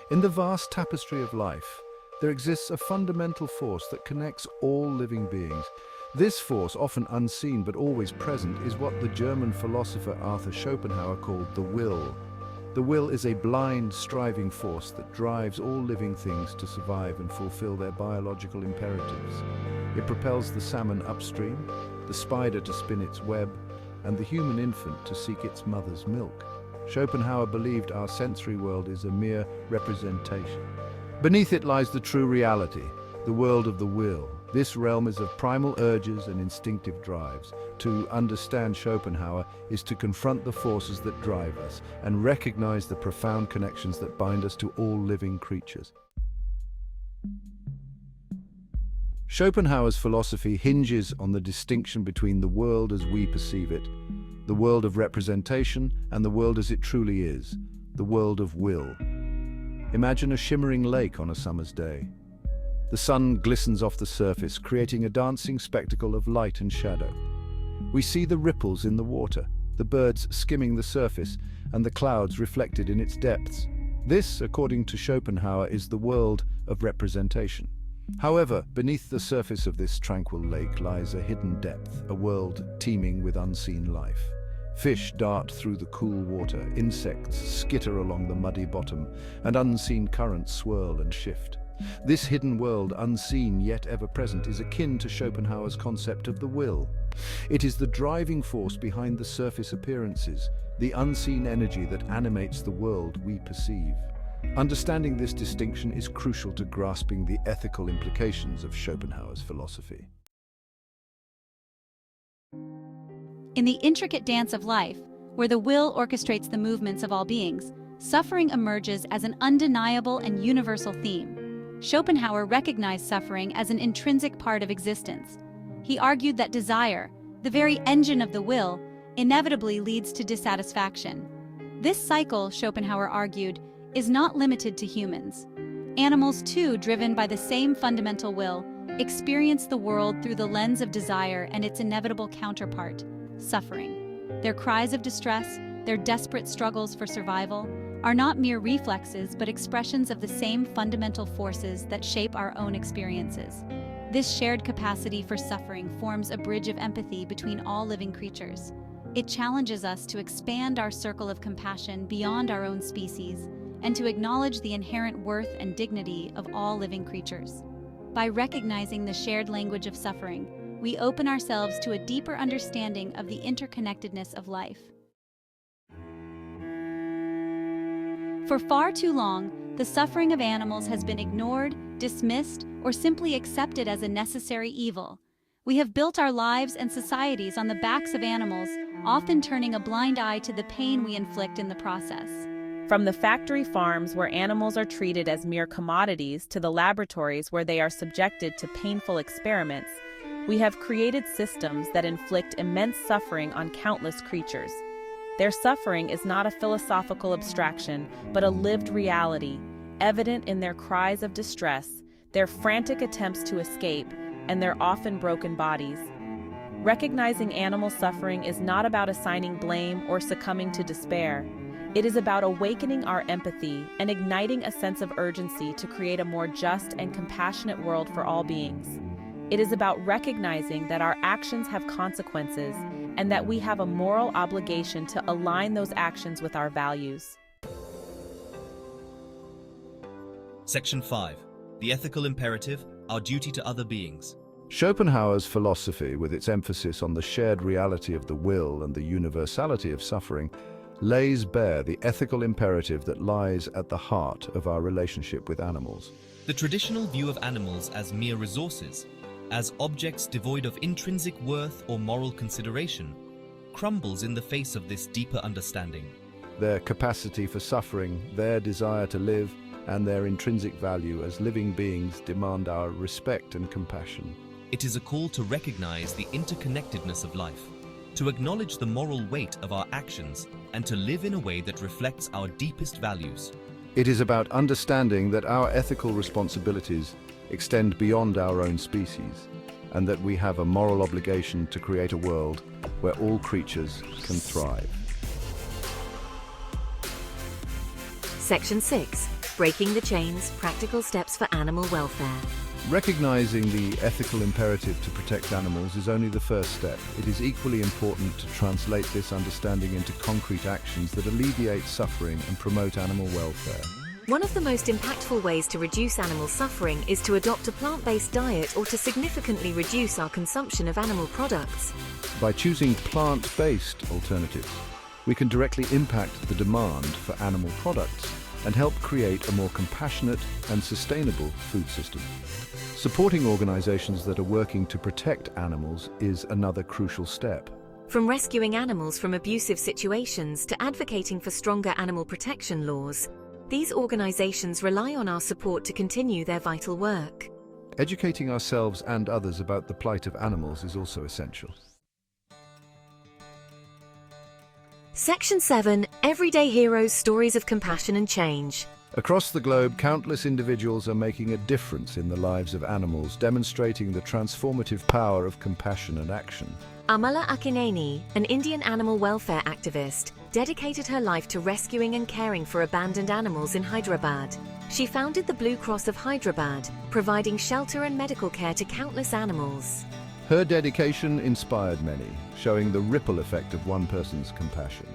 In the vast tapestry of life, there exists a fundamental force that connects all living beings. This force, often unseen but always present, is what the German philosopher Arthur Schopenhauer called the will. The will is a blind, striving force that drives all living things to survive and fulfill their biological imperatives. It propels the salmon upstream, the spider to spin its web, and the human infant to seek its mother's milk. Schopenhauer believed our sensory world is a mere representation. Beneath it lies the true reality, the world of the will. This realm is of primal urges and instinctive drives. To understand Schopenhauer is to confront the forces that drive us and recognize the profound connections that bind us to all living creatures. Schopenhauer's philosophy hinges on the distinction between the world as we perceive it, the world of representation, and the world as it truly is, the world of will. Imagine a shimmering lake on a summer's day. The sun glistens off the surface, creating a dancing spectacle of light and shadow. We see the ripples in the water, the birds skimming the surface, and the clouds reflected in its depths. This, according to Schopenhauer, is the world of representation. However, beneath the surface of this tranquil lake lies a hidden depth, a world teeming with unseen life. Fish dart through the cool water, insects skitter along the muddy bottom, and unseen currents swirl and shift. This hidden world, unseen yet ever present, is akin to Schopenhauer's concept of the will. It is the driving force behind the surface appearances, the unseen energy that animates the world we perceive. Understanding this distinction is crucial to grasping the ethical implications of Schopenhauer's philosophy. In the intricate dance of life, where the will orchestrates the movements of all beings, suffering emerges as an undeniable and universal theme. Schopenhauer recognized suffering as an intrinsic part of existence. He argued that desire, the very engine of the will, inevitably leads to dissatisfaction. This cycle, Schopenhauer argued, is not limited to humans. Animals, too, driven by the same fundamental will, experience the world through the lens of desire and its inevitable counterpart, suffering. Their cries of distress, their desperate struggles for survival, are not mere reflexes but expressions of the same fundamental forces that shape our own experiences. This shared capacity for suffering forms a bridge of empathy between all living creatures. It challenges us to expand our circle of compassion beyond our own species and to acknowledge the inherent worth and dignity of all living creatures. By recognizing the shared language of suffering, we open ourselves to a deeper understanding of the interconnectedness of life. For far too long, the suffering of animals has been ignored, dismissed, or simply accepted as a necessary evil. We have built our lives and societies on the backs of animals, often turning a blind eye to the pain we inflict in the process. From the factory farms where animals are treated as mere commodities to the laboratories where they are subjected to painful experiments, we have created systems that inflict immense suffering on countless creatures. Their suffering is not a philosophical abstraction, but a lived reality, evident in their cries of distress, their frantic attempts to escape, and their often broken bodies. Recognizing animal suffering is not about assigning blame or succumbing to despair. It is about awakening our empathy and igniting a sense of urgency to create a more just and compassionate world for all beings. It is about recognizing that our actions have consequences and that we have a moral obligation to align those actions with our values. Section 5. The ethical imperative, our duty to other beings. Schopenhauer's philosophy, with its emphasis on the shared reality of the will and the universality of suffering, lays bare the ethical imperative that lies at the heart of our relationship with animals. The traditional view of animals as mere resources, as objects devoid of intrinsic worth or moral consideration, crumbles in the face of this deeper understanding. Their capacity for suffering, their desire to live, and their intrinsic value as living beings demand our respect and compassion. It is a call to recognize the interconnectedness of life, to acknowledge the moral weight of our actions, and to live in a way that reflects our deepest values. It is about understanding that our ethical responsibilities extend beyond our own species, and that we have a moral obligation to create a world where all creatures can thrive. Section 6. Breaking the Chains: Practical Steps for Animal Welfare. Recognizing the ethical imperative to protect animals is only the first step. It is equally important to translate this understanding into concrete actions that alleviate suffering and promote animal welfare. One of the most impactful ways to reduce animal suffering is to adopt a plant-based diet or to significantly reduce our consumption of animal products. By choosing plant-based alternatives, we can directly impact the demand for animal products and help create a more compassionate and sustainable food system. Supporting organizations that are working to protect animals is another crucial step. From rescuing animals from abusive situations to advocating for stronger animal protection laws, these organizations rely on our support to continue their vital work. Educating ourselves and others about the plight of animals is also essential. Section 7: Everyday Heroes: Stories of Compassion and Change. Across the globe, countless individuals are making a difference in the lives of animals, demonstrating the transformative power of compassion and action. Amala Akineni, an Indian animal welfare activist, dedicated her life to rescuing and caring for abandoned animals in Hyderabad. She founded the Blue Cross of Hyderabad, providing shelter and medical care to countless animals. Her dedication inspired many, showing the ripple effect of one person's compassion.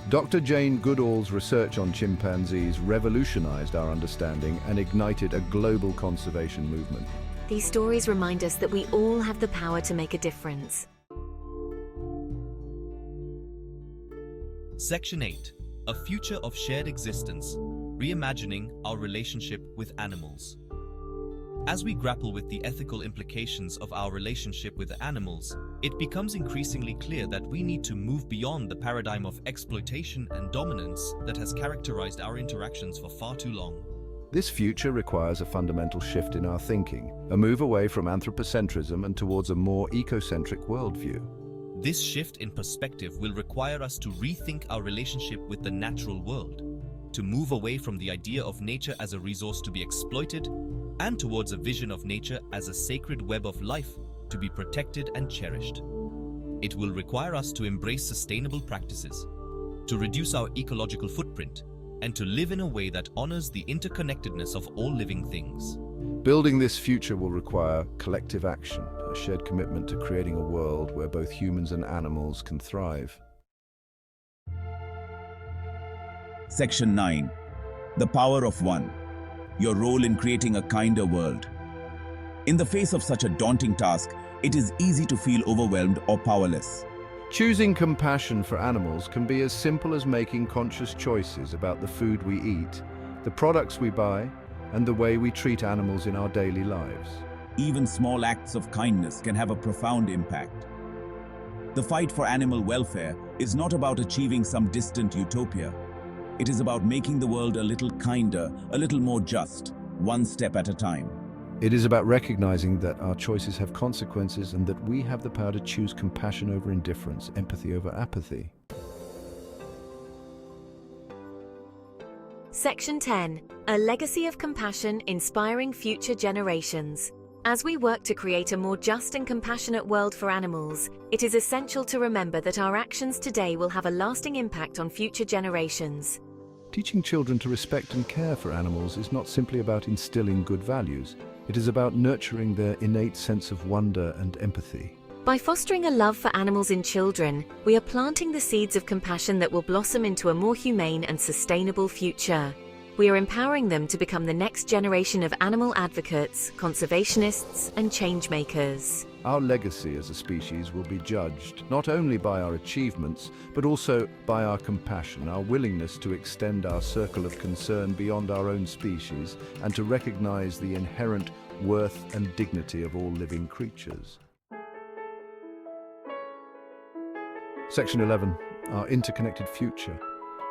Dr. Jane Goodall's research on chimpanzees revolutionized our understanding and ignited a global conservation movement. These stories remind us that we all have the power to make a difference. Section 8. A Future of Shared Existence: Reimagining Our Relationship with Animals. As we grapple with the ethical implications of our relationship with animals, it becomes increasingly clear that we need to move beyond the paradigm of exploitation and dominance that has characterized our interactions for far too long. This future requires a fundamental shift in our thinking, a move away from anthropocentrism and towards a more ecocentric worldview. This shift in perspective will require us to rethink our relationship with the natural world, to move away from the idea of nature as a resource to be exploited, and towards a vision of nature as a sacred web of life to be protected and cherished. It will require us to embrace sustainable practices, to reduce our ecological footprint, and to live in a way that honors the interconnectedness of all living things. Building this future will require collective action, a shared commitment to creating a world where both humans and animals can thrive. Section 9. The Power of One: Your Role in Creating a Kinder World. In the face of such a daunting task, it is easy to feel overwhelmed or powerless. Choosing compassion for animals can be as simple as making conscious choices about the food we eat, the products we buy, and the way we treat animals in our daily lives. Even small acts of kindness can have a profound impact. The fight for animal welfare is not about achieving some distant utopia. It is about making the world a little kinder, a little more just, one step at a time. It is about recognizing that our choices have consequences and that we have the power to choose compassion over indifference, empathy over apathy. Section 10. A Legacy of Compassion: Inspiring Future Generations. As we work to create a more just and compassionate world for animals, it is essential to remember that our actions today will have a lasting impact on future generations. Teaching children to respect and care for animals is not simply about instilling good values. It is about nurturing their innate sense of wonder and empathy. By fostering a love for animals in children, we are planting the seeds of compassion that will blossom into a more humane and sustainable future. We are empowering them to become the next generation of animal advocates, conservationists, and changemakers. Our legacy as a species will be judged not only by our achievements, but also by our compassion, our willingness to extend our circle of concern beyond our own species, and to recognize the inherent worth and dignity of all living creatures. Section 11. Our interconnected future.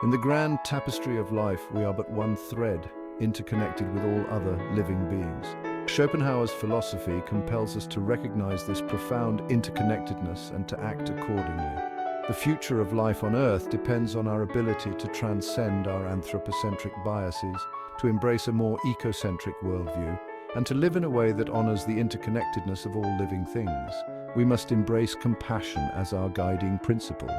In the grand tapestry of life, we are but one thread, interconnected with all other living beings. Schopenhauer's philosophy compels us to recognize this profound interconnectedness and to act accordingly. The future of life on Earth depends on our ability to transcend our anthropocentric biases, to embrace a more ecocentric worldview, and to live in a way that honors the interconnectedness of all living things. We must embrace compassion as our guiding principle,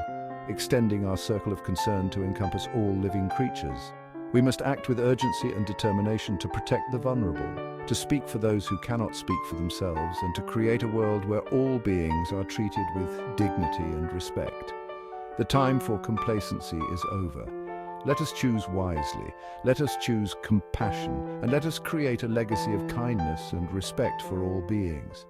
extending our circle of concern to encompass all living creatures. We must act with urgency and determination to protect the vulnerable, to speak for those who cannot speak for themselves, and to create a world where all beings are treated with dignity and respect. The time for complacency is over. Let us choose wisely, let us choose compassion, and let us create a legacy of kindness and respect for all beings.